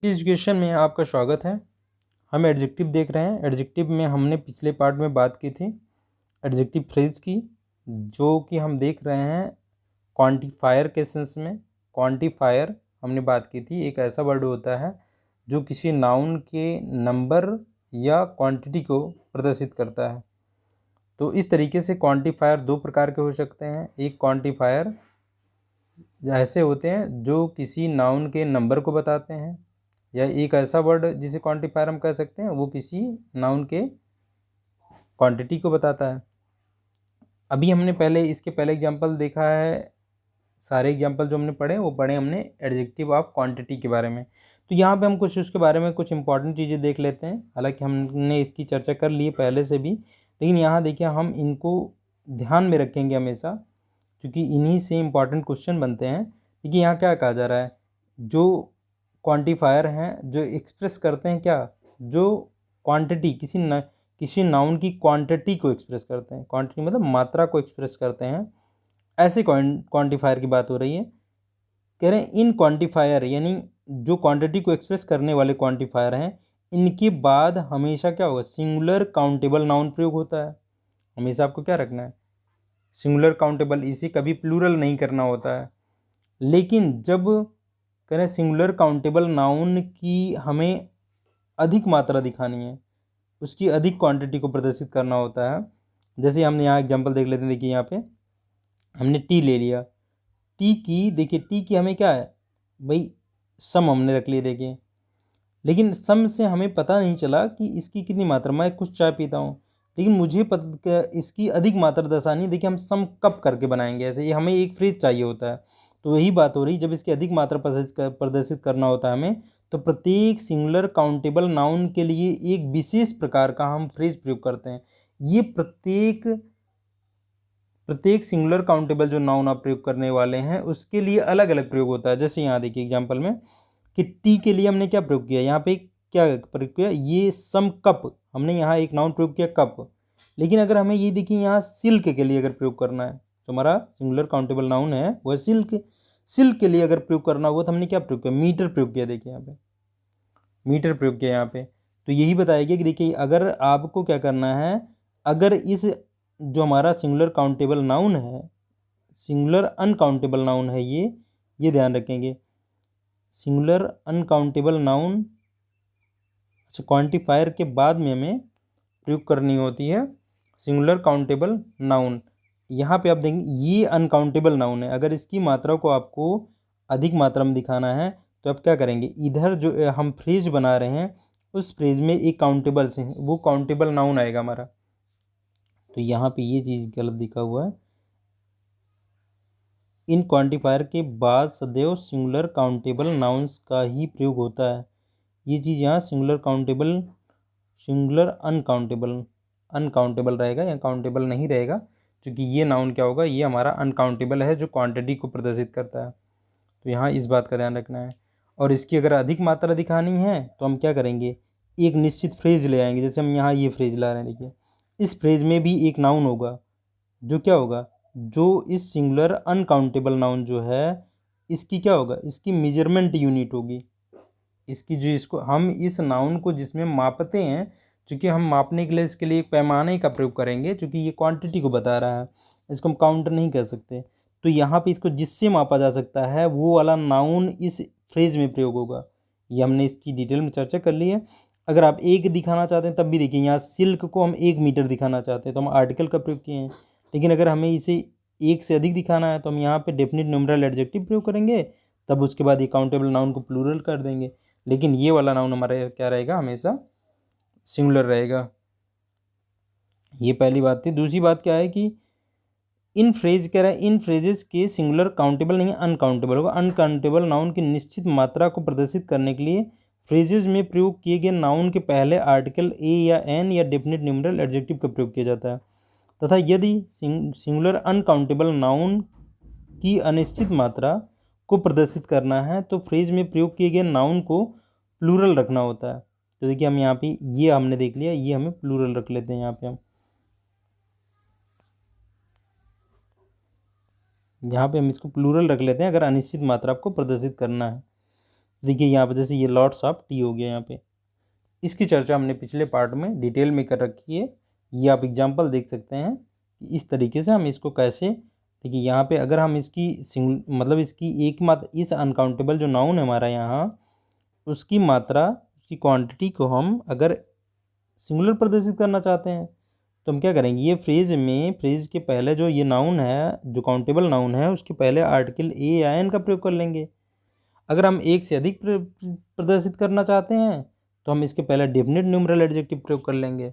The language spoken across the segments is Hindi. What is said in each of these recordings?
एजुकेशन में आपका स्वागत है। हम एडजेक्टिव देख रहे हैं। एडजेक्टिव में हमने पिछले पार्ट में बात की थी एडजेक्टिव फ्रेज की, जो कि हम देख रहे हैं क्वांटिफायर के सेंस में। क्वांटिफायर हमने बात की थी, एक ऐसा वर्ड होता है जो किसी नाउन के नंबर या क्वांटिटी को प्रदर्शित करता है। तो इस तरीके से क्वांटिफायर दो प्रकार के हो सकते हैं। एक क्वांटिफायर ऐसे होते हैं जो किसी नाउन के नंबर को बताते हैं, या एक ऐसा वर्ड जिसे क्वांटिफायर हम कह सकते हैं वो किसी नाउन के क्वांटिटी को बताता है। अभी हमने इसके पहले एग्जांपल देखा है। सारे एग्जांपल जो हमने पढ़े वो पढ़े हमने एडजेक्टिव ऑफ क्वांटिटी के बारे में। तो यहाँ पे हम कुछ उसके बारे में कुछ इंपॉर्टेंट चीज़ें देख लेते हैं। हालांकि हमने इसकी चर्चा कर ली है पहले से भी, लेकिन यहाँ देखिए हम इनको ध्यान में रखेंगे हमेशा, क्योंकि इन्हीं से इम्पॉर्टेंट क्वेश्चन बनते हैं। देखिए यहाँ क्या कहा जा रहा है, जो क्वांटिफायर हैं जो एक्सप्रेस करते हैं क्या, जो क्वांटिटी किसी नाउन की क्वांटिटी को एक्सप्रेस करते हैं। क्वांटिटी मतलब मात्रा को एक्सप्रेस करते हैं, ऐसे क्वांटिफायर की बात हो रही है। कह रहे हैं इन क्वांटिफायर यानी जो क्वांटिटी को एक्सप्रेस करने वाले क्वांटिफायर हैं, इनके बाद हमेशा क्या होगा, सिंगुलर काउंटेबल नाउन प्रयोग होता है। हमेशा आपको क्या रखना है, सिंगुलर काउंटेबल, इसे कभी प्लूरल नहीं करना होता है। लेकिन जब करें सिंगुलर काउंटेबल नाउन की हमें अधिक मात्रा दिखानी है, उसकी अधिक क्वांटिटी को प्रदर्शित करना होता है। जैसे हमने यहाँ एग्जांपल देख लेते हैं। देखिए यहाँ पे हमने टी ले लिया। देखिए टी की हमें क्या है भाई, सम हमने रख लिया। देखिए लेकिन सम से हमें पता नहीं चला कि इसकी कितनी मात्रा। मैं कुछ चाय पीता हूँ, लेकिन मुझे इसकी अधिक मात्रा दर्शानी है। देखिए हम सम कब करके बनाएंगे, ऐसे ये हमें एक फ्रेज चाहिए होता है। तो यही बात हो रही, जब इसकी अधिक मात्रा प्रदर्शित करना होता है हमें, तो प्रत्येक सिंगुलर काउंटेबल नाउन के लिए एक विशेष प्रकार का हम फ्रेज प्रयोग करते हैं। ये प्रत्येक सिंगुलर काउंटेबल जो नाउन आप प्रयोग करने वाले हैं उसके लिए अलग अलग प्रयोग होता है। जैसे यहाँ देखिए एग्जाम्पल में कि टी के लिए हमने क्या प्रयोग किया, यहाँ पे क्या प्रयोग किया, ये सम कप, हमने यहाँ एक नाउन प्रयोग किया कप। लेकिन अगर हमें ये देखिए यहाँ सिल्क के लिए अगर प्रयोग करना है, तो हमारा सिंगुलर काउंटेबल नाउन है वह सिल्क। सिल्क के लिए अगर प्रयोग करना हुआ तो हमने क्या प्रयोग किया, मीटर प्रयोग किया। देखिए यहाँ पे मीटर प्रयोग किया यहाँ पे। तो यही बताया गया कि देखिए अगर आपको क्या करना है, अगर इस जो हमारा सिंगुलर काउंटेबल नाउन है, सिंगुलर अनकाउंटेबल नाउन है ये ध्यान रखेंगे। सिंगुलर अनकाउंटेबल नाउन, अच्छा क्वांटिफायर के बाद में हमें प्रयोग करनी होती है सिंगुलर काउंटेबल नाउन। यहाँ पे आप देखेंगे ये अनकाउंटेबल नाउन है। अगर इसकी मात्रा को आपको अधिक मात्रा में दिखाना है तो आप क्या करेंगे, इधर जो हम फ्रेज बना रहे हैं उस फ्रेज में एक काउंटेबल से वो काउंटेबल नाउन आएगा हमारा। तो यहाँ पे ये चीज़ गलत दिखा हुआ है। इन क्वांटिफायर के बाद सदैव सिंगुलर काउंटेबल नाउन्स का ही प्रयोग होता है। ये चीज़ यहाँ सिंगुलर अनकाउंटेबल रहेगा, या काउंटेबल नहीं रहेगा, क्योंकि ये नाउन क्या होगा, ये हमारा अनकाउंटेबल है जो क्वांटिटी को प्रदर्शित करता है। तो यहाँ इस बात का ध्यान रखना है। और इसकी अगर अधिक मात्रा दिखानी है तो हम क्या करेंगे, एक निश्चित फ्रेज ले आएंगे। जैसे हम यहाँ ये फ्रेज ला रहे हैं, देखिए इस फ्रेज में भी एक नाउन होगा जो क्या होगा, जो इस सिंगुलर अनकाउंटेबल नाउन जो है इसकी क्या होगा, इसकी मेजरमेंट यूनिट होगी। इसकी जो इसको हम इस नाउन को जिसमें मापते हैं, चूँकि हम मापने के लिए इसके लिए एक पैमाने का प्रयोग करेंगे, क्योंकि ये क्वांटिटी को बता रहा है, इसको हम काउंटर नहीं कह सकते। तो यहाँ पे इसको जिससे मापा जा सकता है वो वाला नाउन इस फ्रेज में प्रयोग होगा। ये हमने इसकी डिटेल में चर्चा कर ली है। अगर आप एक दिखाना चाहते हैं तब भी देखिए, यहाँ सिल्क को हम 1 मीटर दिखाना चाहते हैं तो हम आर्टिकल का प्रयोग किए हैं। लेकिन अगर हमें इसे एक से अधिक दिखाना है तो हम यहाँ पे डेफिनिट न्यूमरल एडजेक्टिव प्रयोग करेंगे, तब उसके बाद ये काउंटेबल नाउन को प्लूरल कर देंगे। लेकिन ये वाला नाउन हमारा क्या रहेगा, हमेशा सिंगुलर रहेगा। ये पहली बात थी। दूसरी बात क्या है कि इन फ्रेजेस के सिंगुलर काउंटेबल नहीं अनकाउंटेबल होगा। अनकाउंटेबल नाउन की निश्चित मात्रा को प्रदर्शित करने के लिए फ्रेजेस में प्रयोग किए गए नाउन के पहले आर्टिकल ए या एन या डेफिनिट न्यूमरल एडजेक्टिव का प्रयोग किया जाता है। तथा यदि सिंगुलर अनकाउंटेबल नाउन की अनिश्चित मात्रा को प्रदर्शित करना है तो फ्रेज में प्रयोग किए गए नाउन को प्लूरल रखना होता है। तो देखिए हम यहाँ पे ये हमने देख लिया, ये हमें प्लूरल रख लेते हैं। यहाँ पे हम इसको प्लूरल रख लेते हैं अगर अनिश्चित मात्रा को प्रदर्शित करना है। तो देखिए यहाँ पे जैसे ये लॉट्स ऑफ टी हो गया यहाँ पे, इसकी चर्चा हमने पिछले पार्ट में डिटेल में कर रखी है। ये आप एग्जांपल देख सकते हैं कि इस तरीके से हम इसको कैसे, देखिए यहाँ पे अगर हम इसकी मतलब इसकी एक मात्रा, इस अनकाउंटेबल जो नाउन है हमारा यहाँ, उसकी मात्रा, उसकी क्वांटिटी को हम अगर सिंगुलर प्रदर्शित करना चाहते हैं तो हम क्या करेंगे, ये फ्रेज के पहले जो ये नाउन है, जो काउंटेबल नाउन है, उसके पहले आर्टिकल ए या एन का प्रयोग कर लेंगे। अगर हम एक से अधिक प्रदर्शित करना चाहते हैं तो हम इसके पहले डेफिनेट न्यूमरल एडजेक्टिव प्रयोग कर लेंगे।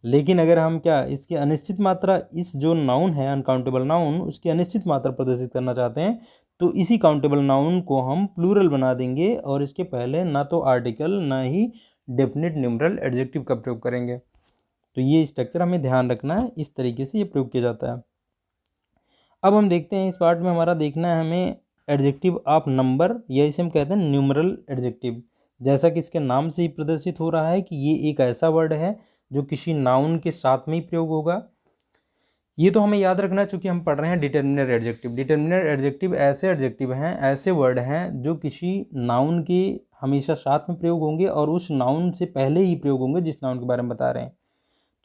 लेकिन अगर हम क्या इसकी अनिश्चित मात्रा, इस जो नाउन है अनकाउंटेबल नाउन, उसकी अनिश्चित मात्रा प्रदर्शित करना चाहते हैं तो इसी काउंटेबल नाउन को हम प्लूरल बना देंगे और इसके पहले ना तो आर्टिकल ना ही डेफिनेट न्यूमरल एडजेक्टिव का प्रयोग करेंगे। तो ये स्ट्रक्चर हमें ध्यान रखना है, इस तरीके से ये प्रयोग किया जाता है। अब हम देखते हैं इस पार्ट में हमारा देखना है हमें एडजेक्टिव ऑफ नंबर, या इसे हम कहते हैं न्यूमरल एडजेक्टिव। जैसा कि इसके नाम से ही प्रदर्शित हो रहा है कि ये एक ऐसा वर्ड है जो किसी नाउन के साथ में ही प्रयोग होगा। ये तो हमें याद रखना है चूँकि हम पढ़ रहे हैं डिटर्मिनर एडजेक्टिव। डिटर्मिनर एडजेक्टिव ऐसे एडजेक्टिव हैं, ऐसे वर्ड हैं जो किसी नाउन के हमेशा साथ में प्रयोग होंगे और उस नाउन से पहले ही प्रयोग होंगे जिस नाउन के बारे में बता रहे हैं।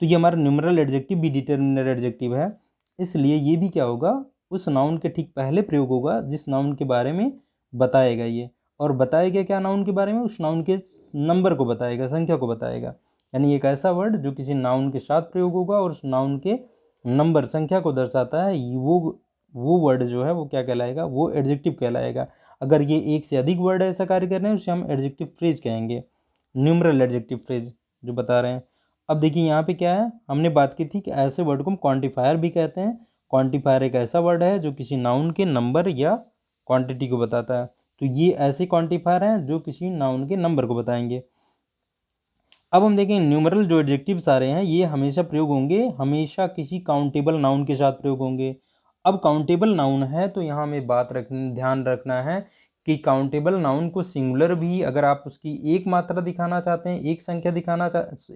तो ये हमारा न्यूमरल एडजेक्टिव भी डिटर्मिनर एडजेक्टिव है, इसलिए ये भी क्या होगा, उस नाउन के ठीक पहले प्रयोग होगा जिस नाउन के बारे में बताएगा ये। और बताएगा क्या नाउन के बारे में, उस नाउन के नंबर को बताएगा, संख्या को बताएगा। यानी एक ऐसा वर्ड जो किसी नाउन के साथ प्रयोग होगा और उस नाउन के नंबर, संख्या को दर्शाता है, वो वर्ड जो है वो क्या कहलाएगा, वो एडजेक्टिव कहलाएगा। अगर ये एक से अधिक वर्ड ऐसा कार्य कर रहे हैं उसे हम एडजेक्टिव फ्रेज कहेंगे, न्यूमरल एडजेक्टिव फ्रेज जो बता रहे हैं। अब देखिए यहाँ पे क्या है, हमने बात की थी कि ऐसे वर्ड को हम क्वांटिफायर भी कहते हैं। क्वांटिफायर एक ऐसा वर्ड है जो किसी नाउन के नंबर या क्वांटिटी को बताता है। तो ये ऐसे क्वांटिफायर हैं जो किसी नाउन के नंबर को बताएंगे। अब हम देखें न्यूमरल जो एडजेक्टिव्स आ रहे हैं ये हमेशा प्रयोग होंगे, हमेशा किसी काउंटेबल नाउन के साथ प्रयोग होंगे। अब काउंटेबल नाउन है तो यहाँ हमें ध्यान रखना है कि काउंटेबल नाउन को सिंगुलर भी, अगर आप उसकी एक मात्रा दिखाना चाहते हैं, एक संख्या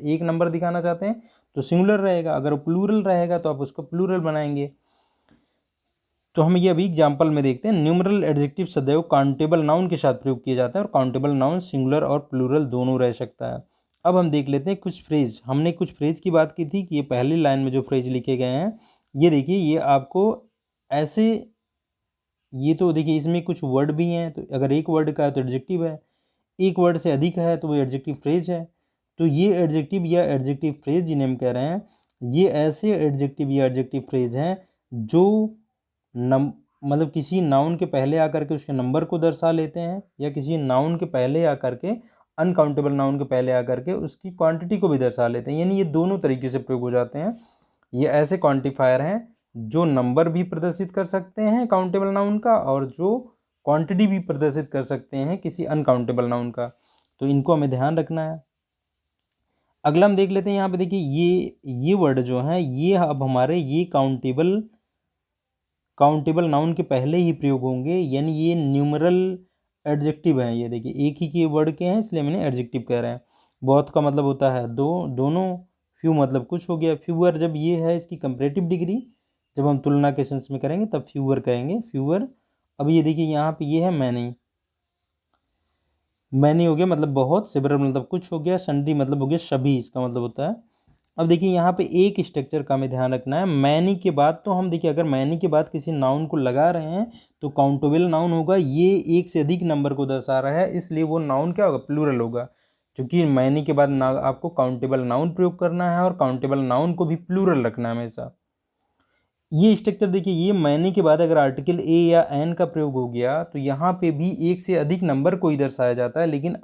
एक नंबर दिखाना चाहते हैं तो सिंगुलर रहेगा। अगर प्लूरल रहेगा तो आप उसको प्लूरल बनाएंगे। तो हम ये अभी एग्जाम्पल में देखते हैं। न्यूमरल एडजेक्टिव सदैव काउंटेबल नाउन के साथ प्रयोग किए जाते हैं और काउंटेबल नाउन सिंगुलर और प्लूरल दोनों रह सकता है। अब हम देख लेते हैं कुछ फ्रेज। हमने कुछ फ्रेज की बात की थी कि ये पहली लाइन में जो फ्रेज लिखे गए हैं, ये देखिए, ये आपको ऐसे, ये तो देखिए इसमें कुछ वर्ड भी हैं, तो अगर एक वर्ड का है तो एडजेक्टिव है, एक वर्ड से अधिक है तो वो एडजेक्टिव फ्रेज है। तो ये एडजेक्टिव या एडजेक्टिव फ्रेज जिन्हें हम कह रहे हैं, ये ऐसे एडजेक्टिव या एडजेक्टिव फ्रेज हैं जो मतलब किसी नाउन के पहले आकर के उसके नंबर को दर्शा लेते हैं, या किसी नाउन के पहले आकर के, अनकाउंटेबल नाउन के पहले आकर के उसकी क्वांटिटी को भी दर्शा लेते हैं। यानी ये दोनों तरीके से प्रयोग हो जाते हैं। ये ऐसे क्वांटिफायर हैं जो नंबर भी प्रदर्शित कर सकते हैं काउंटेबल नाउन का, और जो क्वांटिटी भी प्रदर्शित कर सकते हैं किसी अनकाउंटेबल नाउन का। तो इनको हमें ध्यान रखना है। अगला हम देख लेते हैं। यहाँ पे देखिए ये वर्ड जो है ये अब हमारे ये काउंटेबल नाउन के पहले ही प्रयोग होंगे, यानी ये न्यूमरल एडजेक्टिव हैं। ये देखिए एक ही के वर्ड के हैं इसलिए मैंने एडजेक्टिव कह रहे हैं। बहुत का मतलब होता है दोनों, फ्यू मतलब कुछ हो गया। फ्यूअर जब ये है इसकी कंपैरेटिव डिग्री, जब हम तुलना के सेंस में करेंगे तब फ्यूअर कहेंगे, फ्यूअर। अब ये देखिए यहाँ पे ये है मैनी हो गया मतलब बहुत, सेवरल मतलब कुछ हो गया, सन्डी मतलब हो गया सभी, इसका मतलब होता है। अब देखिए यहाँ पे एक स्ट्रक्चर का हमें ध्यान रखना है। मैनी के बाद तो हम देखिए, अगर मैनी के बाद किसी नाउन को लगा रहे हैं तो काउंटेबल नाउन होगा, ये एक से अधिक नंबर को दर्शा रहा है, इसलिए वो नाउन क्या होगा, प्लूरल होगा। क्योंकि मैनी के बाद आपको काउंटेबल नाउन प्रयोग करना है और काउंटेबल नाउन को भी प्लूरल रखना है हमेशा। ये स्ट्रक्चर देखिए, ये मैनी के बाद अगर आर्टिकल ए या एन का प्रयोग हो गया तो यहाँ पे भी एक से अधिक नंबर को ही दर्शाया जाता है। लेकिन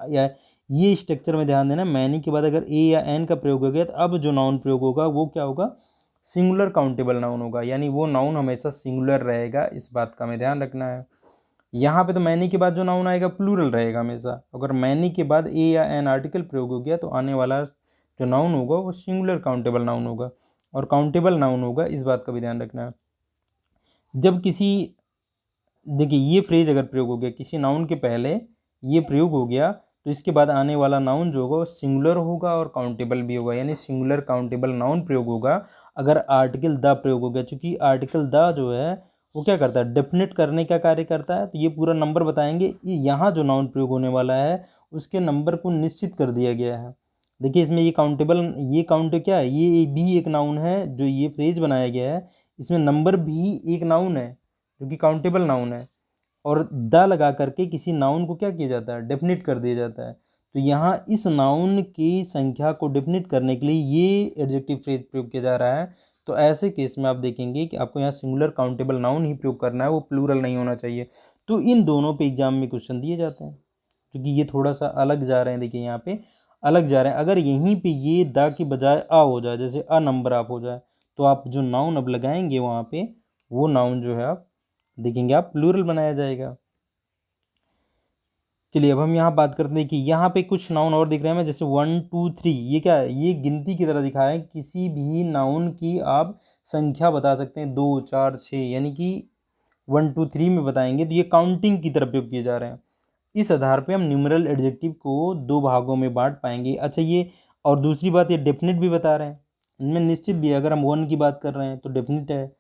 ये स्ट्रक्चर में ध्यान देना, मैनी के बाद अगर ए या एन का प्रयोग हो गया तो अब जो नाउन प्रयोग होगा वो क्या होगा, सिंगुलर काउंटेबल नाउन होगा। यानी वो नाउन हमेशा सिंगुलर रहेगा, इस बात का हमें ध्यान रखना है। यहाँ पे तो मैनी के बाद जो नाउन आएगा प्लूरल रहेगा हमेशा। अगर मैनी के बाद ए या एन आर्टिकल प्रयोग हो गया तो आने वाला जो नाउन होगा वो सिंगुलर काउंटेबल नाउन होगा और काउंटेबल नाउन होगा, इस बात का भी ध्यान रखना है। जब किसी, देखिए ये फ्रेज अगर प्रयोग हो गया, किसी नाउन के पहले ये प्रयोग हो गया तो इसके बाद आने वाला नाउन जो होगा वो सिंगुलर होगा और काउंटेबल भी होगा। यानी सिंगुलर काउंटेबल नाउन प्रयोग होगा अगर आर्टिकल द प्रयोग हो गया। चूँकि आर्टिकल द जो है वो क्या करता है, डेफिनेट करने का कार्य करता है। तो ये पूरा नंबर बताएंगे, ये यहाँ जो नाउन प्रयोग होने वाला है उसके नंबर को निश्चित कर दिया गया है। देखिए इसमें ये काउंटेबल, ये काउंट क्या है, ये भी एक नाउन है जो ये फ्रेज बनाया गया है, इसमें नंबर भी एक नाउन है जो कि काउंटेबल नाउन है। और द लगा करके किसी नाउन को क्या किया जाता है, डेफिनेट कर दिया जाता है। तो यहाँ इस नाउन की संख्या को डेफिनेट करने के लिए ये एडजेक्टिव फ्रेज प्रयोग किया जा रहा है। तो ऐसे केस में आप देखेंगे कि आपको यहाँ सिंगुलर काउंटेबल नाउन ही प्रयोग करना है, वो प्लूरल नहीं होना चाहिए। तो इन दोनों पे एग्जाम में क्वेश्चन दिए जाते हैं, क्योंकि ये थोड़ा सा अलग जा रहे हैं। देखिए यहाँ पे अलग जा रहे हैं। अगर यहीं पे ये द की बजाय अ हो जाए, जैसे अ नंबर आप हो जाए, तो आप जो नाउन अब लगाएंगे वहाँ पे, वो नाउन जो है आप देखेंगे आप प्लूरल बनाया जाएगा। चलिए अब हम यहाँ बात करते हैं कि यहाँ पे कुछ नाउन और दिख रहे हैं हमें, जैसे 1 2 3, ये क्या है, ये गिनती की तरह दिखा है। किसी भी नाउन की आप संख्या बता सकते हैं, 2 4 6, यानी कि 1 2 3 में बताएंगे तो ये काउंटिंग की तरफ प्रयोग किए जा रहे हैं। इस आधार पे हम न्यूमरल एडजेक्टिव को दो भागों में बांट पाएंगे। अच्छा ये, और दूसरी बात, ये डेफिनेट भी बता रहे हैं, इनमें निश्चित भी है। अगर हम 1 की बात कर रहे हैं तो डेफिनेट है,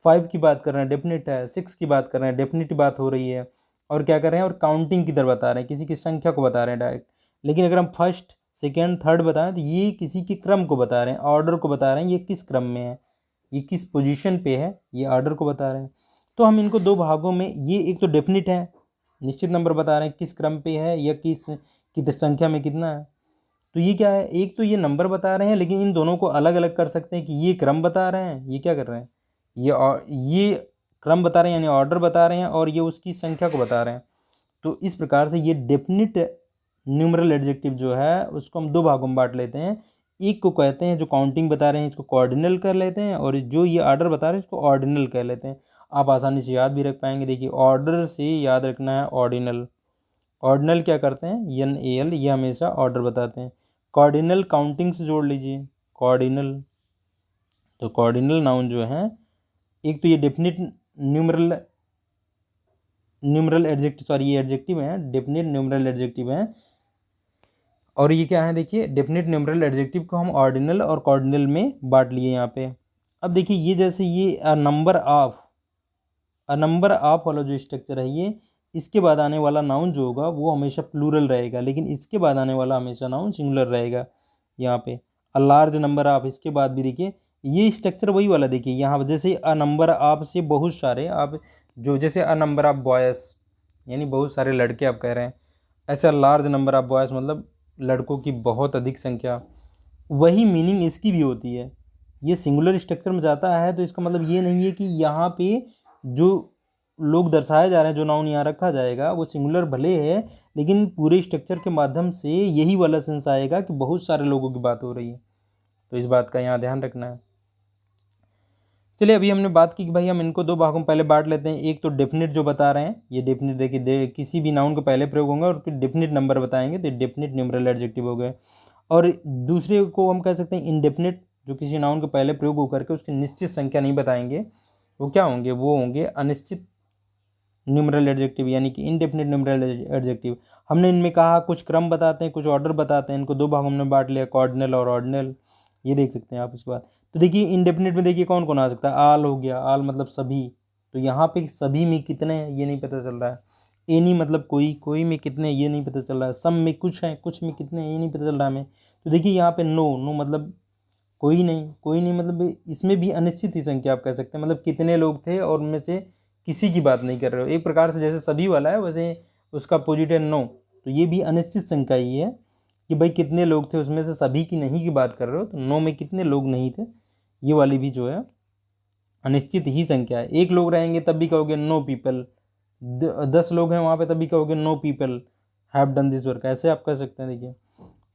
5 की बात कर रहे हैं डेफिनेट है, 6 की बात कर रहे हैं डेफिनेट बात हो रही है। और क्या कर रहे हैं, और काउंटिंग की तरफ बता रहे हैं, किसी की संख्या को बता रहे हैं डायरेक्ट। लेकिन अगर हम फर्स्ट सेकेंड थर्ड बताएं तो ये किसी के क्रम को बता रहे हैं, ऑर्डर को बता रहे हैं, ये किस क्रम में है, ये किस पोजीशन पे है, ये ऑर्डर को बता रहे हैं। तो हम इनको दो भागों में, ये एक तो डेफिनेट है, निश्चित नंबर बता रहे हैं किस क्रम पे है या किस की संख्या में कितना है। तो ये क्या है, एक तो ये नंबर बता रहे हैं, लेकिन इन दोनों को अलग अलग कर सकते हैं कि ये क्रम बता रहे हैं, ये क्या कर रहे हैं, ये क्रम बता रहे हैं यानी ऑर्डर बता रहे हैं, और ये उसकी संख्या को बता रहे हैं। तो इस प्रकार से ये डेफिनिट न्यूमरल एडजेक्टिव जो है उसको हम दो भागों में बांट लेते हैं। एक को कहते हैं जो काउंटिंग बता रहे हैं, इसको कॉर्डिनल कर लेते हैं, और जो ये ऑर्डर बता रहे हैं इसको ऑर्डिनल कह लेते हैं। आप आसानी से याद भी रख पाएंगे। देखिए ऑर्डर से याद रखना है ऑर्डिनल। ऑर्डिनल क्या करते हैं, एन ए एल, ये हमेशा ऑर्डर बताते हैं। कॉर्डिनल काउंटिंग से जोड़ लीजिए, कॉर्डिनल। तो कॉर्डिनल नाउन जो है, एक तो ये डेफिनिट न्यूमरल एडजेक्टिव, सॉरी ये एडजेक्टिव है, डेफिनिट न्यूमरल एडजेक्टिव है। और ये क्या है, देखिए डेफिनिट न्यूमरल एडजेक्टिव को हम ऑर्डिनल और कॉर्डिनल में बांट लिए यहाँ पे। अब देखिए ये जैसे ये अ नंबर ऑफ वाला जो स्ट्रक्चर है, ये इसके बाद आने वाला नाउन जो होगा वो हमेशा प्लूरल रहेगा, लेकिन इसके बाद आने वाला हमेशा नाउन सिंगुलर रहेगा। यहाँ पे अ लार्ज नंबर ऑफ, इसके बाद भी देखिए ये स्ट्रक्चर वही वाला। देखिए यहाँ जैसे अ नंबर ऑफ से बहुत सारे आप, जो जैसे अ नंबर ऑफ बॉयज़ यानी बहुत सारे लड़के आप कह रहे हैं, ऐसा लार्ज नंबर ऑफ बॉयज़ मतलब लड़कों की बहुत अधिक संख्या, वही मीनिंग इसकी भी होती है। ये सिंगुलर स्ट्रक्चर में जाता है तो इसका मतलब ये नहीं है कि यहाँ पे जो लोग दर्शाए जा रहे हैं, जो नाउन यहाँ रखा जाएगा वो सिंगुलर भले है, लेकिन पूरे स्ट्रक्चर के माध्यम से यही वाला सेंस आएगा कि बहुत सारे लोगों की बात हो रही है। तो इस बात का यहाँ ध्यान रखना है। चलिए अभी हमने बात की कि भाई हम इनको दो भागों में पहले बांट लेते हैं। एक तो डेफिनेट जो बता रहे हैं, ये डेफिनेट देखिए किसी भी नाउन को पहले प्रयोग होंगे और फिर डेफिनेट नंबर बताएंगे, तो डेफिनेट न्यूमरल एडजेक्टिव हो गए। और दूसरे को हम कह सकते हैं इनडेफिनेट, जो किसी नाउन को पहले प्रयोग होकर के उसकी निश्चित संख्या नहीं बताएंगे, वो क्या होंगे, वो होंगे अनिश्चित न्यूमरल एडजेक्टिव, यानी कि इनडेफिनेट न्यूमरल एडजेक्टिव। हमने इनमें कहा कुछ क्रम बताते हैं, कुछ ऑर्डर बताते हैं, इनको दो भागों में बांट लिया, कॉर्डिनल और ऑर्डिनल। ये देख सकते हैं आप इसके बाद। तो देखिए इनडेफिनेट में देखिए कौन कौन आ सकता है, आल हो गया, आल मतलब सभी। तो यहाँ पे सभी में कितने हैं ये नहीं पता चल रहा है। एनी मतलब कोई, कोई में कितने ये नहीं पता चल रहा है। सम में कुछ हैं, कुछ में कितने हैं ये नहीं पता चल रहा है हमें। तो देखिए यहाँ पे नो, नो मतलब कोई नहीं, कोई नहीं मतलब इसमें भी अनिश्चित ही संख्या आप कह सकते हैं, मतलब कितने लोग थे और उनमें से किसी की बात नहीं कर रहे हो। एक प्रकार से जैसे सभी वाला है वैसे उसका अपोजिट है नो। तो ये भी अनिश्चित संख्या ही है कि भाई कितने लोग थे, उसमें से सभी की नहीं की बात कर रहे हो, तो नो में कितने लोग नहीं थे, ये वाली भी जो है अनिश्चित ही संख्या है। एक लोग रहेंगे तब भी कहोगे नो पीपल, 10 लोग हैं वहाँ पे तब भी कहोगे know people have done this work, ऐसे आप कह सकते हैं। देखिए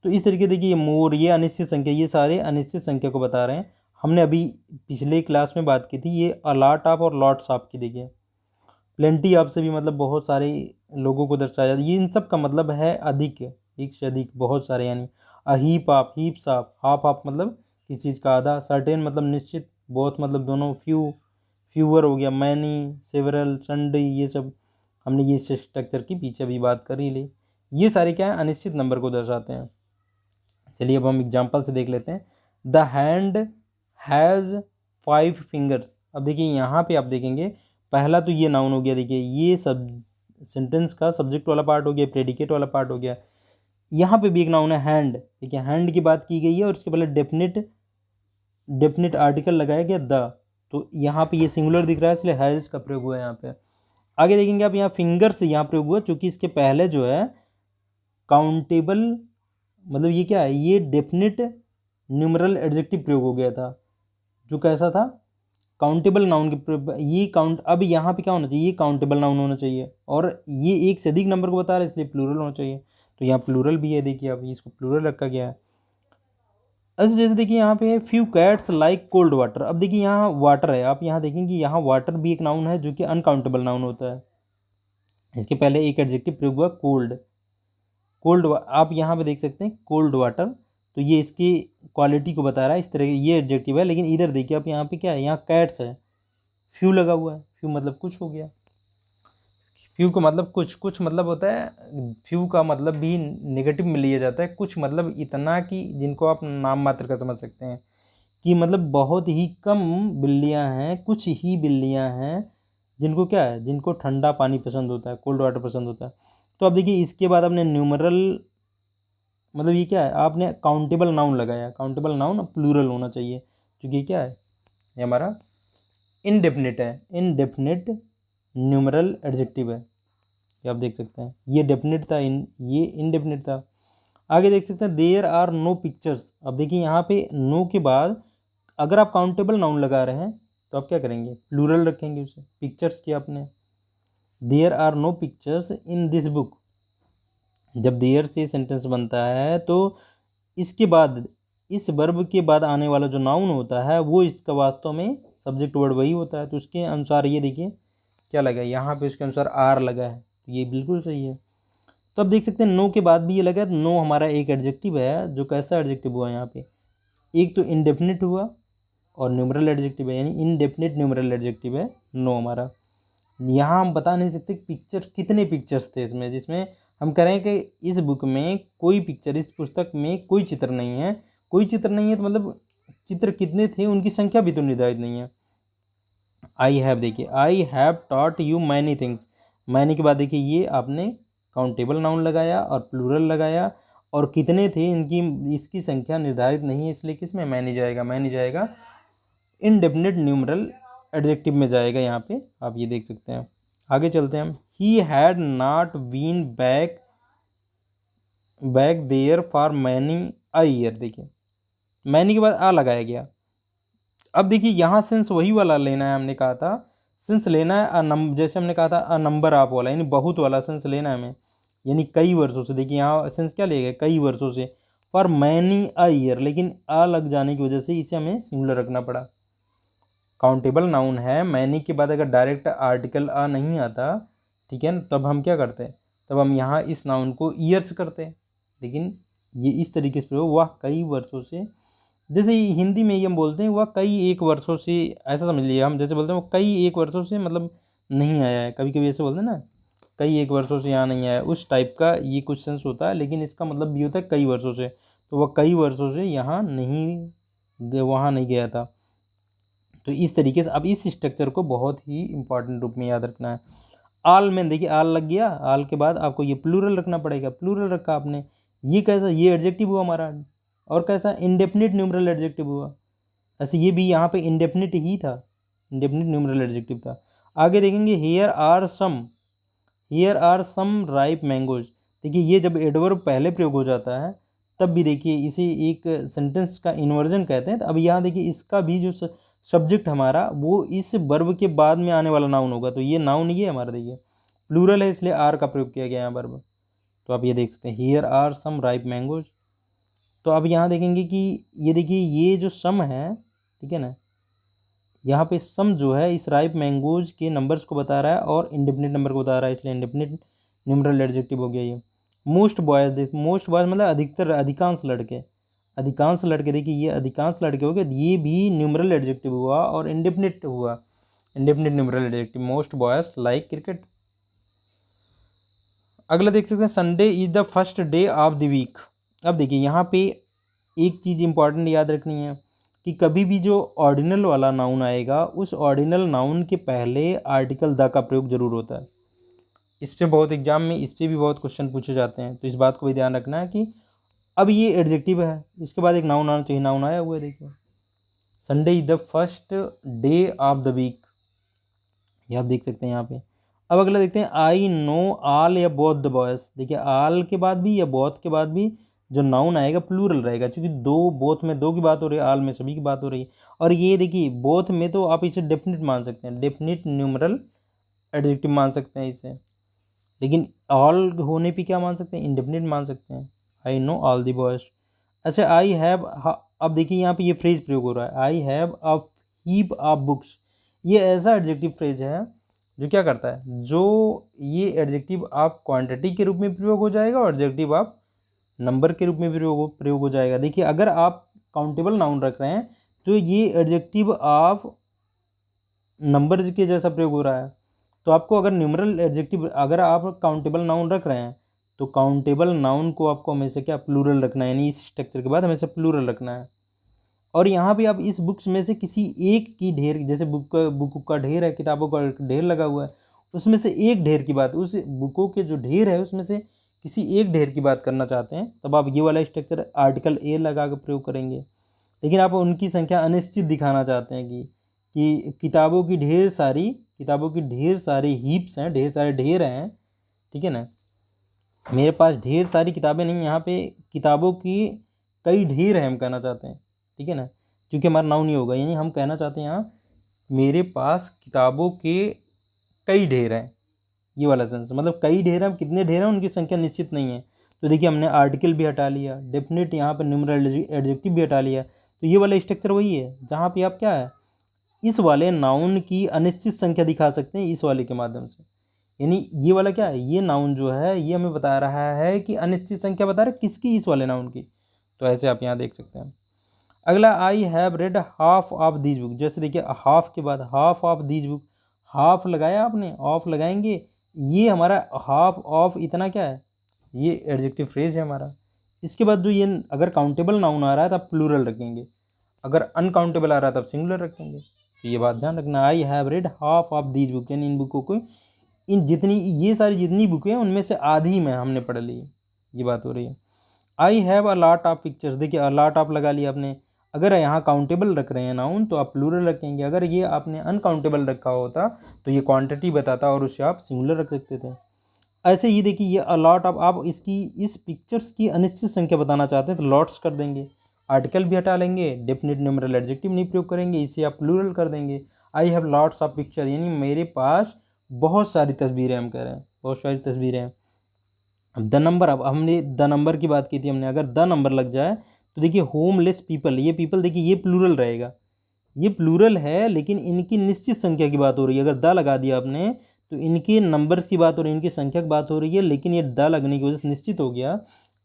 तो इस तरीके देखिए ये मोर, ये अनिश्चित संख्या, ये सारे अनिश्चित संख्या को बता रहे हैं। हमने अभी पिछले क्लास में बात की थी ये अलॉट ऑफ और लॉट्स ऑफ की। देखिए प्लेंटी ऑफ से भी मतलब बहुत सारे लोगों को दर्शाया जाता है, ये इन सब का मतलब है अधिक, एक से अधिक, बहुत सारे, यानी a heap of, heaps of, half of मतलब किसी चीज़ का आधा, सर्टेन मतलब निश्चित, बहुत मतलब दोनों, फ्यू फ्यूअर हो गया, मैनी, सेवरल, संडे, ये सब हमने ये स्ट्रक्चर की पीछे भी बात कर ही ली। ये सारे क्या है, अनिश्चित नंबर को दर्शाते हैं। चलिए अब हम एग्जाम्पल से देख लेते हैं। The hand has 5 fingers. अब देखिए यहाँ पे आप देखेंगे पहला तो ये नाउन हो गया, देखिए ये सब सेंटेंस का सब्जेक्ट वाला पार्ट हो गया, प्रेडिकेट वाला पार्ट हो गया। यहाँ पे भी एक नाउन है हैंड, देखिए हैंड की बात की गई है और उसके पहले डेफिनेट आर्टिकल लगाया गया द, तो यहाँ पे ये सिंगुलर दिख रहा है इसलिए हैज का प्रयोग हुआ है यहाँ पे। आगे देखेंगे आप, यहाँ फिंगर्स यहाँ प्रयोग हुआ क्योंकि इसके पहले जो है काउंटेबल, मतलब ये क्या है, ये डेफिनेट न्यूमरल एडजेक्टिव प्रयोग हो गया था जो कैसा था, काउंटेबल नाउन के ये काउंट, अब यहाँ पे क्या होना चाहिए, ये काउंटेबल नाउन होना चाहिए और ये एक से अधिक नंबर को बता रहा है इसलिए प्लूरल होना चाहिए, तो यहाँ प्लूरल भी है, देखिए अब इसको प्लूरल रखा गया है। ऐसे जैसे देखिए यहाँ पे है few cats like cold water, अब देखिए यहाँ वाटर है, आप यहाँ देखेंगे यहाँ वाटर भी एक नाउन है जो कि अनकाउंटेबल नाउन होता है। इसके पहले एक एडजेक्टिव प्रयोग हुआ कोल्ड, आप यहाँ पे देख सकते हैं कोल्ड वाटर, तो ये इसकी क्वालिटी को बता रहा है, इस तरह ये एडजेक्टिव है। लेकिन इधर देखिए आप यहाँ पे क्या है, यहाँ कैट्स है, फ्यू लगा हुआ है, फ्यू मतलब कुछ हो गया, फ्यू का मतलब कुछ मतलब होता है, फ्यू का मतलब भी नेगेटिव में लिया जाता है, कुछ मतलब इतना कि जिनको आप नाम मात्र का समझ सकते हैं कि मतलब बहुत ही कम बिल्लियां हैं, कुछ ही बिल्लियां हैं जिनको क्या है, जिनको ठंडा पानी पसंद होता है, कोल्ड वाटर पसंद होता है। तो अब देखिए इसके बाद आपने न्यूमरल, मतलब ये क्या है, आपने काउंटेबल नाउन लगाया, काउंटेबल नाउन प्लूरल होना चाहिए क्योंकि क्या है, ये हमारा इनडेफिनिट है, इनडेफिनिट न्यूमरल एडजेक्टिव है, ये आप देख सकते हैं, ये डेफिनेट था, ये इनडेफिनिट था। आगे देख सकते हैं देयर आर नो पिक्चर्स, अब देखिए यहाँ पे नो के बाद अगर आप काउंटेबल नाउन लगा रहे हैं तो आप क्या करेंगे, प्लूरल रखेंगे उसे, पिक्चर्स किया आपने, there are no pictures in this book, जब देयर से सेंटेंस बनता है तो इसके बाद, इस वर्ब के बाद आने वाला जो नाउन होता है वो इसका वास्तव में सब्जेक्ट वर्ड वही होता है, तो उसके अनुसार ये देखिए क्या लगा है, यहाँ पे उसके अनुसार आर लगा है, तो ये बिल्कुल सही है। तो अब देख सकते हैं नो के बाद भी ये लगा है, नो हमारा एक एडजेक्टिव है जो कैसा एडजेक्टिव हुआ यहाँ पे, एक तो इनडेफिनिट हुआ और न्यूमरल एडजेक्टिव है, यानी इनडेफिनिट न्यूमरल एडजेक्टिव है नो हमारा। यहाँ हम बता नहीं सकते पिक्चर कितने पिक्चर्स थे इसमें, जिसमें हम करें कि इस बुक में कोई पिक्चर, इस पुस्तक में कोई चित्र नहीं है, कोई चित्र नहीं है तो मतलब चित्र कितने थे उनकी संख्या भी तो निर्धारित नहीं है। आई हैव, देखिए I have taught you many things, many के बाद देखिए ये आपने काउंटेबल नाउन लगाया और प्लूरल लगाया और कितने थे इनकी, इसकी संख्या निर्धारित नहीं है इसलिए किस में मैनी जाएगा, मैनी जाएगा इनडेफिनिट न्यूमरल एडजेक्टिव में जाएगा यहाँ पे, आप ये देख सकते हैं। आगे चलते हैं हम, he had not been back there for many a year, देखिए मैनी के बाद आ लगाया गया। अब देखिए यहाँ सेंस वही वाला लेना है, हमने कहा था सेंस लेना है जैसे हमने कहा था अ नंबर आप वाला, यानी बहुत वाला सेंस लेना है हमें, यानी कई वर्षों से। देखिए यहाँ सेंस क्या लेगा, कई वर्षों से, फॉर मैनी अ ईयर, लेकिन आ लग जाने की वजह से इसे हमें सिंगुलर रखना पड़ा। काउंटेबल नाउन है, मैनी के बाद अगर डायरेक्ट आर्टिकल आ नहीं आता, ठीक है ना, तब हम क्या करते हैं, तब हम यहाँ इस नाउन को ईयर्स करते हैं, लेकिन ये इस तरीके से प्रयोग, वह कई वर्षों से, जैसे हिंदी में ये हम बोलते हैं वह कई एक वर्षों से, ऐसा समझ लीजिए, हम जैसे बोलते हैं वो कई एक वर्षों से मतलब नहीं आया है, कभी कभी ऐसे बोलते हैं ना, कई एक वर्षों से यहाँ नहीं आया, उस टाइप का ये कुछ सेंस होता है, लेकिन इसका मतलब भी होता है कई वर्षों से, तो वह कई वर्षों से यहाँ नहीं, वहाँ नहीं गया था। तो इस तरीके से अब इस स्ट्रक्चर को बहुत ही इंपॉर्टेंट रूप में याद रखना है। आल में देखिए आल लग गया, आल के बाद आपको ये प्लूरल रखना पड़ेगा, प्लूरल रखा आपने, ये कैसा, ये एडजेक्टिव हुआ हमारा, और कैसा इंडेफिनिट न्यूमरल एडजेक्टिव हुआ, ऐसे ये भी यहाँ पे इंडेफिनिट ही था, इंडेफिनिट न्यूमरल एडजेक्टिव था। आगे देखेंगे here are some ripe mangoes, देखिए ये जब एडवर्ब पहले प्रयोग हो जाता है तब भी देखिए इसे एक सेंटेंस का इन्वर्जन कहते हैं। तो अब यहाँ देखिए इसका भी जो सब्जेक्ट हमारा वो इस वर्ब के बाद में आने वाला नाउन होगा, तो ये नाउन ये हमारा देखिए प्लूरल है इसलिए आर का प्रयोग किया गया है वर्ब, तो आप ये देख सकते हैं here are some ripe mangoes. तो अब यहाँ देखेंगे कि ये देखिए ये जो सम है, ठीक है ना, यहाँ पे सम जो है इस राइप मैंगोज के नंबर्स को बता रहा है और इंडेफिनिट नंबर को बता रहा है, इसलिए इंडेफिनिट न्यूमरल एडजेक्टिव हो गया ये। मोस्ट बॉयज़, मोस्ट बॉयज़ मतलब अधिकतर, अधिकांश लड़के, अधिकांश लड़के, देखिए ये अधिकांश लड़के हो गए, ये भी न्यूमरल एडजेक्टिव हुआ और इंडेफिनिट हुआ, indefinite numeral adjective, most boys like cricket. अगला देख सकते हैं Sunday is the first day of the week. अब देखिए यहाँ पे एक चीज़ इंपॉर्टेंट याद रखनी है, कि कभी भी जो ऑर्डिनल वाला नाउन आएगा उस ऑर्डिनल नाउन के पहले आर्टिकल द का प्रयोग जरूर होता है। इस पे बहुत एग्जाम में इस पे भी बहुत क्वेश्चन पूछे जाते हैं, तो इस बात को भी ध्यान रखना है कि अब ये एडजेक्टिव है, इसके बाद एक नाउन आना चाहिए। नाउन आया हुआ है, देखिए Sunday is the first day of the week, ये आप देख सकते हैं यहाँ पे। अब अगला देखते हैं, आई नो ऑल या बोथ द बॉयज। देखिए ऑल के बाद भी या बोथ के बाद भी जो नाउन आएगा प्लूरल रहेगा, क्योंकि दो, बोथ में दो की बात हो रही है, ऑल में सभी की बात हो रही है। और ये देखिए बोथ में तो आप इसे डेफिनिट मान सकते हैं, डेफिनिट न्यूमरल एडजेक्टिव मान सकते हैं इसे, लेकिन ऑल होने पे क्या मान सकते हैं, इंडेफिनिट मान सकते हैं। I know all the boys. अच्छा आई हैव, अब देखिए यहाँ पे ये फ्रेज प्रयोग हो रहा है, I have a heap of books. ये ऐसा एडजेक्टिव फ्रेज है जो क्या करता है, जो ये एडजेक्टिव आप क्वांटिटी के रूप में प्रयोग हो जाएगा और एडजेक्टिव आप नंबर के रूप में प्रयोग हो जाएगा। देखिए अगर आप काउंटेबल नाउन रख रहे हैं तो ये एडजेक्टिव आप नंबर के जैसा प्रयोग हो रहा है। तो आपको अगर न्यूमरल एडजेक्टिव, अगर आप काउंटेबल नाउन रख रहे हैं तो काउंटेबल नाउन को आपको हमेशा क्या, प्लूरल रखना है, यानी इस स्ट्रक्चर के बाद हमेशा प्लूरल रखना है। और यहाँ पे आप इस बुक्स में से किसी एक की ढेर, जैसे बुक का ढेर है, किताबों का ढेर लगा हुआ है, उसमें से एक ढेर की बात, उस बुकों के जो ढेर है उसमें से किसी एक ढेर की बात करना चाहते हैं, तब आप ये वाला स्ट्रक्चर आर्टिकल ए लगा कर प्रयोग करेंगे। लेकिन आप उनकी संख्या अनिश्चित दिखाना चाहते हैं कि किताबों की ढेर सारी हीप्स हैं, ढेर सारे ढेर हैं, ठीक है ना, मेरे पास ढेर सारी किताबें नहीं, यहाँ पे किताबों की कई ढेर है हम कहना चाहते हैं, ठीक है ना, क्योंकि हमारा नाउन नहीं होगा, यानी हम कहना चाहते हैं यहाँ मेरे पास किताबों के कई ढेर हैं, ये वाला सेंस, मतलब कई ढेर हैं, कितने ढेर हैं उनकी संख्या निश्चित नहीं है। तो देखिए हमने आर्टिकल भी हटा लिया, डेफिनेट यहाँ पर न्यूमरल एडजेक्टिव भी हटा लिया, तो ये वाला स्ट्रक्चर वही है जहाँ पे आप क्या है, इस वाले नाउन की अनिश्चित संख्या दिखा सकते हैं इस वाले के माध्यम से। यानी ये वाला क्या है, ये नाउन जो है ये हमें बता रहा है कि अनिश्चित संख्या बता रहा है किसकी, इस वाले नाउन की। तो ऐसे आप यहाँ देख सकते हैं। अगला, I have read half of these book. जैसे देखिए हाफ के बाद half of these book, half लगाया आपने, ऑफ लगाएंगे, ये हमारा हाफ ऑफ इतना क्या है, ये एडजेक्टिव फ्रेज है हमारा। इसके बाद जो ये अगर काउंटेबल नाउन आ रहा है तब प्लूरल रखेंगे, अगर अनकाउंटेबल आ रहा है तब सिंगुलर रखेंगे। तो ये बात ध्यान रखना, I have read half of these book, यानी इन बुकों को, इन जितनी, ये सारी जितनी बुकें हैं उनमें से आधी में हमने पढ़ ली, ये बात हो रही है। I have a lot of pictures, देखिए अ लॉट ऑफ लगा लिया आपने, अगर यहाँ काउंटेबल रख रहे हैं नाउन तो आप प्लूरल रखेंगे, अगर ये आपने अनकाउंटेबल रखा होता तो ये क्वांटिटी बताता और उसे आप सिंगुलर रख सकते थे। ऐसे ही देखिए ये अ लॉट ऑफ, आप इसकी, इस पिक्चर्स की अनिश्चित संख्या बताना चाहते हैं तो लॉट्स कर देंगे, आर्टिकल भी हटा लेंगे, डेफिनेट न्यूमरल एडजेक्टिव नहीं प्रयोग करेंगे, इसे आप प्लूरल कर देंगे। I have lots of picture, यानी मेरे पास बहुत सारी तस्वीरें, हम कह रहे हैं बहुत सारी तस्वीरें हैं। अब द नंबर, अब हमने द नंबर की बात की थी हमने, अगर द नंबर लग जाए तो देखिए होमलेस पीपल, ये पीपल देखिए ये प्लूरल रहेगा, ये प्लूरल है लेकिन इनकी निश्चित संख्या की बात हो रही है। अगर द लगा दिया आपने तो इनके नंबर्स की बात हो रही है, इनकी संख्या की बात हो रही है, लेकिन ये द लगने की वजह से निश्चित हो गया,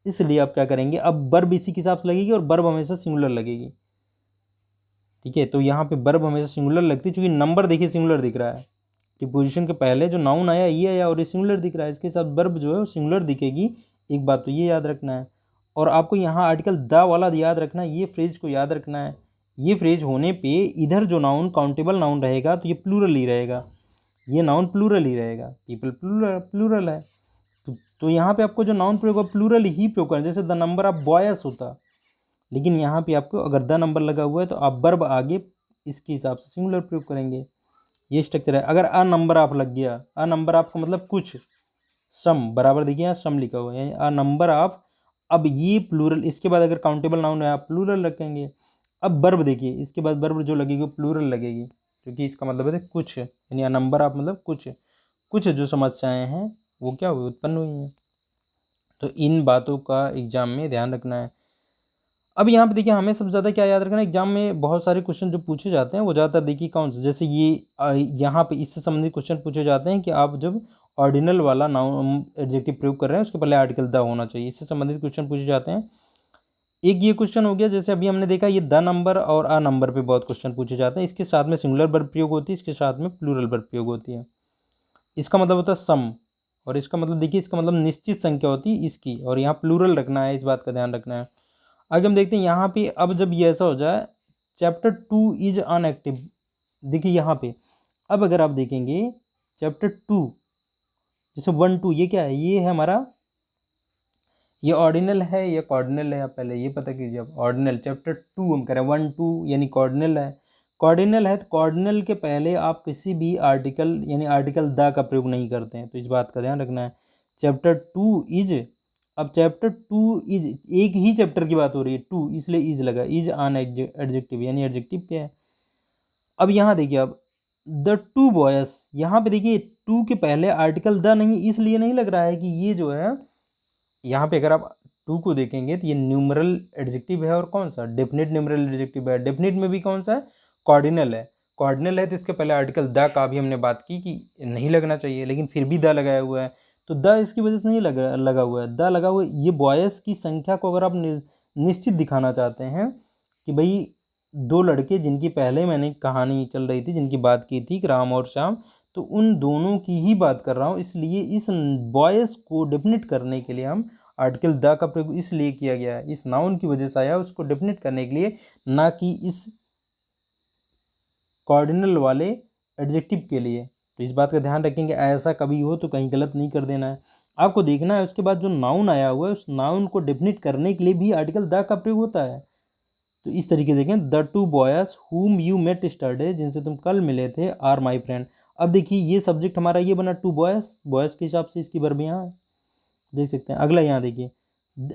इसलिए आप क्या करेंगे, अब वर्ब इसी के हिसाब से लगेगी और वर्ब हमेशा सिंगुलर लगेगी, ठीक है। तो यहाँ पे वर्ब हमेशा सिंगुलर लगती है, क्योंकि नंबर देखिए सिंगुलर दिख रहा है, प्रीपोजिशन के पहले जो नाउन आया ये आया और ये सिंगुलर दिख रहा है, इसके साथ वर्ब जो है वो सिंगुलर दिखेगी। एक बात तो ये याद रखना है, और आपको यहाँ आर्टिकल द वाला याद रखना है, ये फ्रेज को याद रखना है। ये फ्रेज होने पे इधर जो नाउन काउंटेबल नाउन रहेगा तो ये प्लूरल ही रहेगा, ये नाउन प्लूरल ही रहेगा, पीपल प्लूरल है। तो यहाँ पे आपको जो नाउन प्रयोग है प्लूरल ही प्रयोग करना, जैसे द नंबर ऑफ बॉयज होता, लेकिन यहाँ पे आपको अगर द नंबर लगा हुआ है तो आप वर्ब आगे इसके हिसाब से सिंगुलर प्रयोग करेंगे, ये स्ट्रक्चर है। अगर अ नंबर ऑफ लग गया, अ नंबर ऑफ का मतलब कुछ, सम बराबर देखिए यहाँ सम लिखा हुआ है, यानी अ नंबर ऑफ, अब ये प्लूरल, इसके बाद अगर काउंटेबल नाउन है आप प्लूरल रखेंगे। अब वर्ब देखिए, इसके बाद वर्ब जो लगेगी वो प्लूरल लगेगी, क्योंकि इसका मतलब है कुछ, यानी अ नंबर ऑफ मतलब कुछ, कुछ जो समस्याएं हैं वो क्या हुई, उत्पन्न हुई हैं। तो इन बातों का एग्जाम में ध्यान रखना है। अब यहाँ पे देखिए हमें सबसे ज़्यादा क्या याद रखना है, एग्जाम में बहुत सारे क्वेश्चन जो पूछे जाते हैं वो ज़्यादातर देखिए कौन से, जैसे ये यहाँ पे इससे संबंधित क्वेश्चन पूछे जाते हैं कि आप जब ऑर्डिनल वाला नाउन एडजेक्टिव प्रयोग कर रहे हैं उसके पहले आर्टिकल द होना चाहिए, इससे संबंधित क्वेश्चन पूछे जाते हैं। एक ये क्वेश्चन हो गया, जैसे अभी हमने देखा ये द नंबर और अ नंबर पे बहुत क्वेश्चन पूछे जाते हैं, इसके साथ में सिंगुलर वर्ब प्रयोग होती है, इसके साथ में प्लूरल वर्ब प्रयोग होती है। इसका मतलब होता है सम, और इसका मतलब देखिए, इसका मतलब निश्चित संख्या होती है इसकी, और यहाँ प्लूरल रखना है, इस बात का ध्यान रखना है। आगे हम देखते हैं यहाँ पे, अब जब ये ऐसा हो जाए चैप्टर 2 इज अनएक्टिव। देखिए यहाँ पे अब अगर आप देखेंगे चैप्टर 2 जैसे 1 2 ये क्या है, ये है हमारा, ये ऑर्डिनल है या कॉर्डिनल है, आप पहले ये पता कीजिए। अब ऑर्डिनल चैप्टर 2 हम करें 1 2 यानी कॉर्डिनल है। कॉर्डिनल है तो कॉर्डिनल के पहले आप किसी भी आर्टिकल यानी आर्टिकल द का प्रयोग नहीं करते हैं, तो इस बात का ध्यान रखना है। चैप्टर 2 इज, अब चैप्टर 2 इज एक ही चैप्टर की बात हो रही है, 2 इसलिए इज लगा, इज ऑन एडजेक्टिव यानी एडजेक्टिव क्या है। अब यहाँ देखिए, अब द टू बॉयज, यहाँ पे देखिए 2 के पहले आर्टिकल द नहीं, इसलिए नहीं लग रहा है कि ये जो है यहाँ पे अगर आप 2 को देखेंगे तो ये न्यूमरल एडजेक्टिव है और कौन सा, डेफिनेट न्यूमरल एडजेक्टिव है। डेफिनेट में भी कौन सा है, कॉर्डिनल है। कॉर्डिनल है तो इसके पहले आर्टिकल द का भी हमने बात की कि नहीं लगना चाहिए, लेकिन फिर भी द लगाया हुआ है, तो द इसकी वजह से नहीं लगा हुआ है, द लगा हुआ है। ये बॉयज़ की संख्या को अगर आप निश्चित दिखाना चाहते हैं कि भाई 2 लड़के जिनकी पहले मैंने कहानी चल रही थी, जिनकी बात की थी राम और श्याम, तो उन दोनों की ही बात कर रहा हूँ, इसलिए इस बॉयज़ को डेफिनेट करने के लिए हम आर्टिकल द का प्रयोग इसलिए किया गया है, इस नाउन की वजह से आया, उसको डेफिनेट करने के लिए, ना कि इस कॉर्डिनल वाले एडजेक्टिव के लिए। तो इस बात का ध्यान रखेंगे, ऐसा कभी हो तो कहीं गलत नहीं कर देना है, आपको देखना है। उसके बाद जो नाउन आया हुआ है उस नाउन को डेफिनेट करने के लिए भी आर्टिकल द का प्रयोग होता है। तो इस तरीके से देखें, the two boys whom you met yesterday, जिनसे तुम कल मिले थे, आर माई फ्रेंड। अब देखिए ये सब्जेक्ट हमारा ये बना टू बॉयज, बॉयज के हिसाब से इसकी वर्ब यहाँ देख सकते हैं। अगला यहाँ देखिए,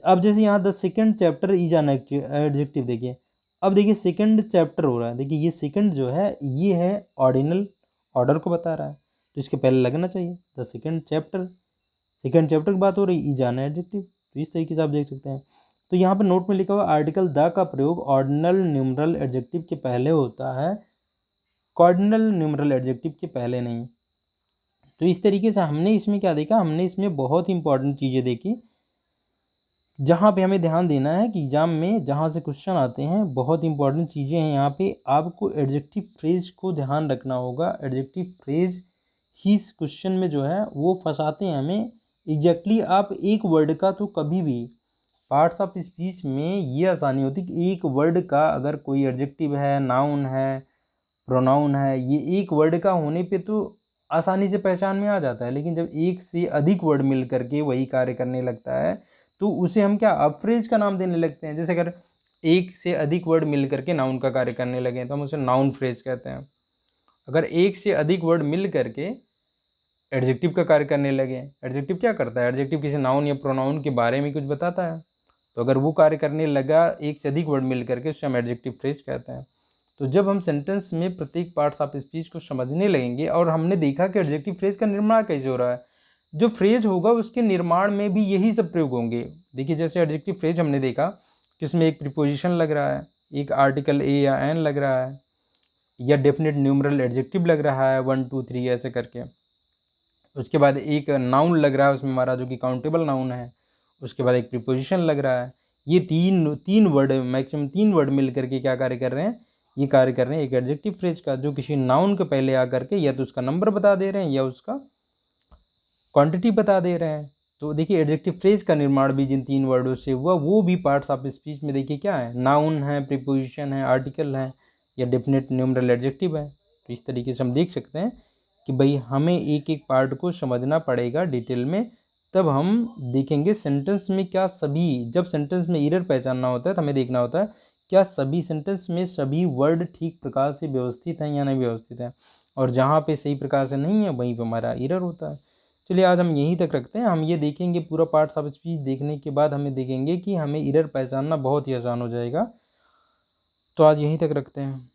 अब जैसे यहाँ the second chapter is an adjective, देखिए अब देखिए सेकंड चैप्टर हो रहा है, देखिए ये सेकंड जो है ये है ऑर्डिनल, ऑर्डर को बता रहा है, तो इसके पहले लगना चाहिए the second chapter, second chapter की बात हो रही, इज एन एडजेक्टिव। तो इस तरीके से आप देख सकते हैं। तो यहाँ पे नोट में लिखा हुआ आर्टिकल द का प्रयोग ऑर्डिनल न्यूमरल एडजेक्टिव के पहले होता है, कॉर्डिनल न्यूमरल एडजेक्टिव के पहले नहीं। तो इस तरीके से हमने इसमें क्या देखा, हमने इसमें बहुत इंपॉर्टेंट चीज़ें देखी, जहाँ पे हमें ध्यान देना है कि एग्जाम में जहाँ से क्वेश्चन आते हैं बहुत इंपॉर्टेंट चीज़ें हैं। यहाँ पे आपको एडजेक्टिव फ्रेज को ध्यान रखना होगा, एडजेक्टिव फ्रेज ही इस क्वेश्चन में जो है वो फंसाते हैं हमें। एग्जैक्टली आप एक वर्ड का तो कभी भी पार्ट्स ऑफ स्पीच में ये आसानी होती कि एक वर्ड का अगर कोई एडजेक्टिव है, नाउन है, प्रोनाउन है, ये एक वर्ड का होने पे तो आसानी से पहचान में आ जाता है, लेकिन जब एक से अधिक वर्ड मिल करके वही कार्य करने लगता है तो उसे हम क्या अपफ्रेज का नाम देने लगते हैं। जैसे अगर एक से अधिक वर्ड मिल करके नाउन का कार्य करने लगे तो हम उसे नाउन फ्रेज कहते हैं। अगर एक से अधिक वर्ड मिल करके एडजेक्टिव का कार्य करने लगे, एडजेक्टिव क्या करता है, एडजेक्टिव किसी नाउन या प्रोनाउन के बारे में कुछ बताता है, तो अगर वो कार्य करने लगा एक से अधिक वर्ड मिल करके उससे हम एडजेक्टिव फ्रेज कहते हैं। तो जब हम सेंटेंस में प्रत्येक पार्ट्स ऑफ स्पीच को समझने लगेंगे, और हमने देखा कि एडजेक्टिव फ्रेज का निर्माण कैसे हो रहा है, जो फ्रेज होगा उसके निर्माण में भी यही सब प्रयोग होंगे। देखिए जैसे एडजेक्टिव फ्रेज हमने देखा कि उसमें एक प्रीपोजिशन लग रहा है, एक आर्टिकल ए या एन लग रहा है, या डेफिनेट न्यूमरल एडजेक्टिव लग रहा है 1 2 3 ऐसे करके। उसके बाद एक नाउन लग रहा है उसमें हमारा जो कि काउंटेबल नाउन है, उसके बाद एक प्रीपोजिशन लग रहा है। ये तीन वर्ड, मैक्सिमम 3 वर्ड मिल करके क्या कार्य कर रहे हैं, ये कार्य कर रहे हैं एक एडजेक्टिव फ्रेज का, जो किसी नाउन के पहले आकर के या तो उसका नंबर बता दे रहे हैं या उसका क्वांटिटी बता दे रहे हैं। तो देखिए एडजेक्टिव फ्रेज का निर्माण भी जिन 3 वर्डों से हुआ वो भी पार्ट्स ऑफ स्पीच में देखिए क्या है, नाउन है, प्रीपोजिशन है, आर्टिकल है, या डेफिनेट न्यूमरल एडजेक्टिव है। तो इस तरीके से हम देख सकते हैं कि भाई हमें एक एक पार्ट को समझना पड़ेगा डिटेल में, तब हम देखेंगे सेंटेंस में क्या सभी, जब सेंटेंस में एरर पहचानना होता है तो हमें देखना होता है क्या सभी सेंटेंस में सभी वर्ड ठीक प्रकार से व्यवस्थित हैं या नहीं व्यवस्थित हैं, और जहाँ पे सही प्रकार से नहीं है वहीं पे हमारा एरर होता है। चलिए आज हम यहीं तक रखते हैं, हम ये देखेंगे पूरा पार्ट्स ऑफ स्पीच देखने के बाद हमें देखेंगे कि हमें एरर पहचानना बहुत ही आसान हो जाएगा। तो आज यहीं तक रखते हैं।